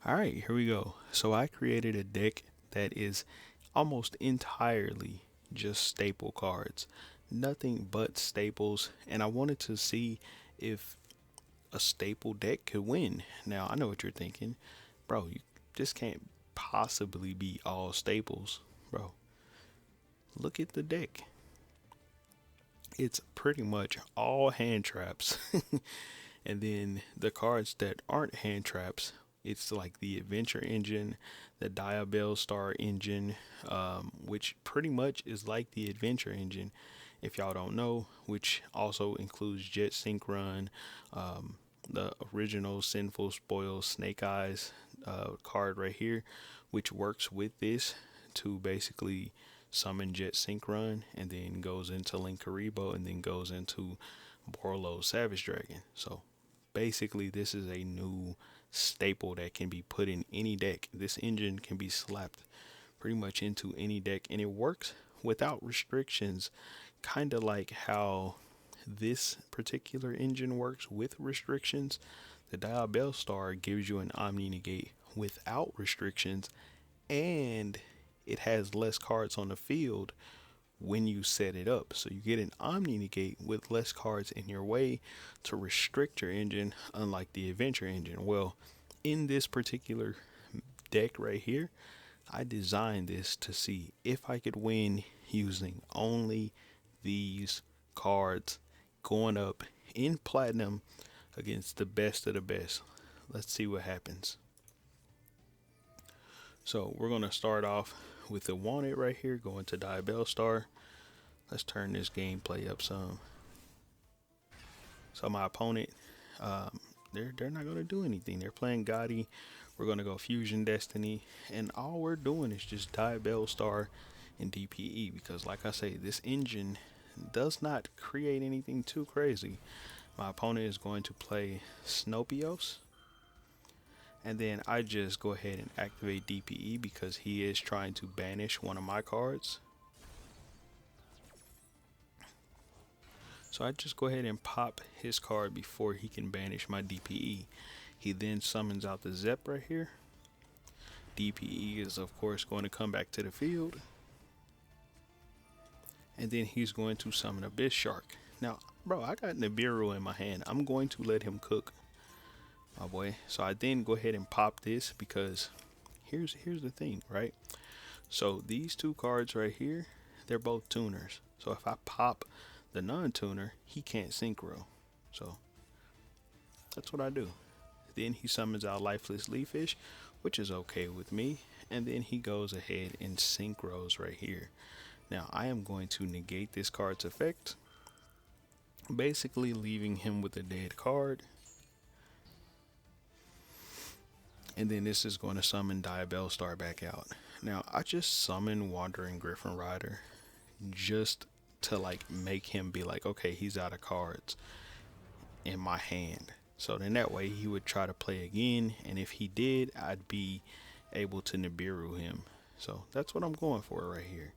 All right, here we go. So I created a deck that is almost entirely just staple cards, nothing but staples, and I wanted to see if a staple deck could win. Now, I know what you're thinking, bro, you just can't possibly be all staples. Bro, look at the deck. It's pretty much all hand traps. And then the cards that aren't hand traps, it's like the Adventure Engine, the Diabell Star Engine, which pretty much is like the Adventure Engine, if y'all don't know, which also includes Jet Sync Run, the original Sinful Spoil Snake Eyes card right here, which works with this to basically summon Jet Sync Run and then goes into Linkaribo and then goes into Borlo Savage Dragon. So basically, this is a new staple that can be put in any deck. This engine can be slapped pretty much into any deck and it works without restrictions, kind of like how this particular engine works with restrictions. The Dial Star gives you an Omni Negate without restrictions, and it has less cards on the field when you set it up. So you get an Omni Negate with less cards in your way to restrict your engine, unlike the Adventure Engine. Well, in this particular deck right here, I designed this to see if I could win using only these cards going up in platinum against the best of the best. Let's see what happens. So we're going to start off with the wanted right here, going to Diabell Star. Let's turn this gameplay up some. So my opponent, they're not gonna do anything. They're playing Gotti. We're gonna go Fusion Destiny, and all we're doing is just Diabell Star and DPE because, like I say, this engine does not create anything too crazy. My opponent is going to play Snopios, and then I just go ahead and activate DPE because he is trying to banish one of my cards. So I just go ahead and pop his card before he can banish my DPE. He then summons out the Zep right here. DPE is of course going to come back to the field. And then he's going to summon Abyss Shark. Now, bro, I got Nibiru in my hand. I'm going to let him cook, my boy. So I then go ahead and pop this because here's the thing, right? So these two cards right here, they're both tuners. So if I pop the non-tuner, he can't synchro. So that's what I do. Then he summons out Lifeless Leafish, which is okay with me. And then he goes ahead and synchros right here. Now I am going to negate this card's effect, basically leaving him with a dead card. And then this is going to summon Diabell Star back out. Now I just summon Wandering Griffin Rider just to like make him be like, okay, he's out of cards in my hand. So then that way he would try to play again, and if he did, I'd be able to Nibiru him. So that's what I'm going for right here.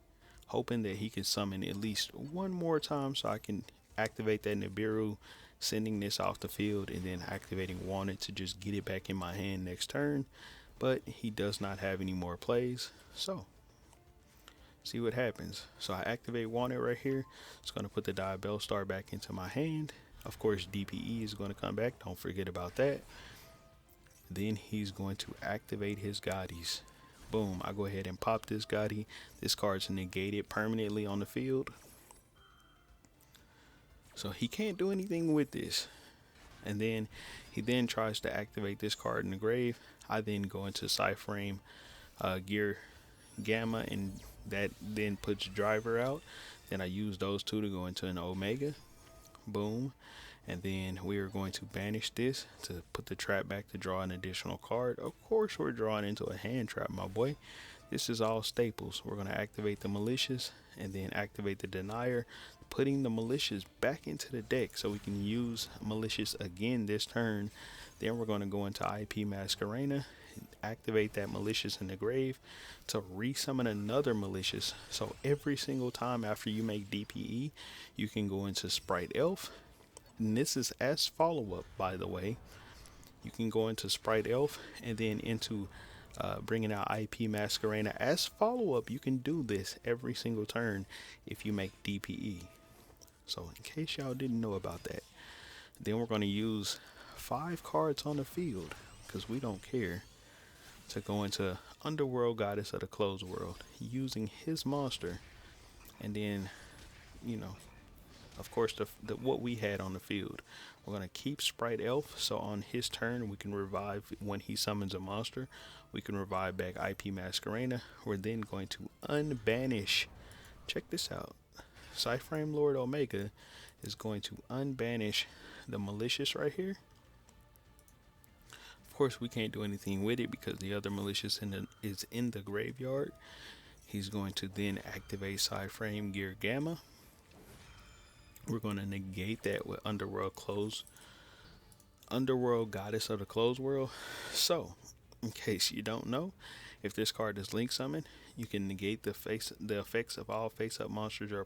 Hoping that he can summon at least one more time so I can activate that Nibiru, sending this off the field, and then activating Wanted to just get it back in my hand next turn. But he does not have any more plays, so see what happens. So I activate Wanted right here. It's going to put the Diabell Star back into my hand. Of course, DPE is going to come back. Don't forget about that. Then he's going to activate his Gottis. Boom, I go ahead and pop this Gotti. This card's negated permanently on the field. So he can't do anything with this. And then he then tries to activate this card in the grave. I then go into Cyframe, Gear Gamma, and that then puts Driver out. Then I use those two to go into an Omega. Boom. And then we are going to banish this to put the trap back to draw an additional card. Of course, we're drawing into a hand trap, my boy. This is all staples. We're going to activate the Malicious and then activate the Denier, putting the Malicious back into the deck so we can use Malicious again this turn. Then we're going to go into IP Masquerena, activate that Malicious in the grave to resummon another Malicious. So every single time after you make DPE, you can go into Sprite Elf. And this is as follow-up, by the way. You can go into Sprite Elf and then into bringing out IP Masquerena. As follow-up, you can do this every single turn if you make DPE. So in case y'all didn't know about that, then we're going to use 5 cards on the field, because we don't care, to go into Underworld Goddess of the Closed World using his monster. And then, you know, of course, the what we had on the field. We're going to keep Sprite Elf, so on his turn we can revive when he summons a monster. We can revive back IP Masquerena. We're then going to unbanish. Check this out. Cyframe Lord Omega is going to unbanish the malicious right here. Of course, we can't do anything with it because the other malicious is in the graveyard. He's going to then activate Cyframe Gear Gamma. We're going to negate that with Underworld Goddess of the Closed World. So, in case you don't know, if this card is link summoned, you can negate the effects of all face-up monsters your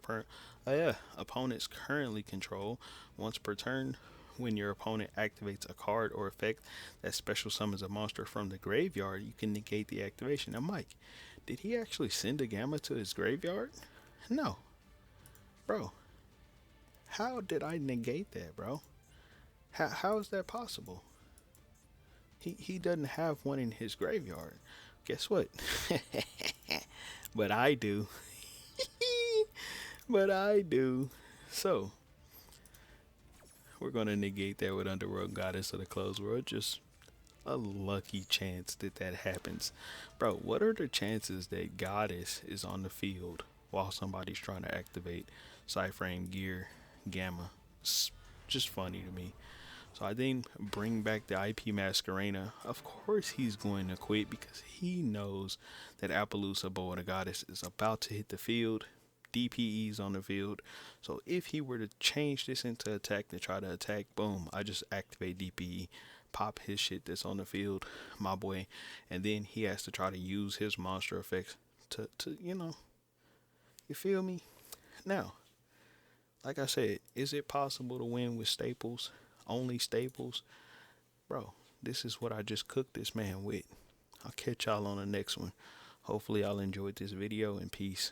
opponents currently control once per turn. When your opponent activates a card or effect that special summons a monster from the graveyard, you can negate the activation. Now, Mike, did he actually send a Gamma to his graveyard? No. Bro, how did I negate that, bro? How is that possible? He doesn't have one in his graveyard. Guess what? But I do. But I do. So, we're going to negate that with Underworld Goddess of the Closed World. Just a lucky chance that that happens. Bro, what are the chances that Goddess is on the field while somebody's trying to activate Cyframe Gear Gamma? It's just funny to me. So I then bring back the IP Masquerena. Of course he's going to quit because he knows that Appaloosa Bow of the Goddess is about to hit the field. DPE's on the field. So if he were to change this into attack to try to attack, boom, I just activate DPE, pop his shit that's on the field, my boy, and then he has to try to use his monster effects to you feel me? Now, like I said, is it possible to win with staples? Only staples? Bro, this is what I just cooked this man with. I'll catch y'all on the next one. Hopefully y'all enjoyed this video, and peace.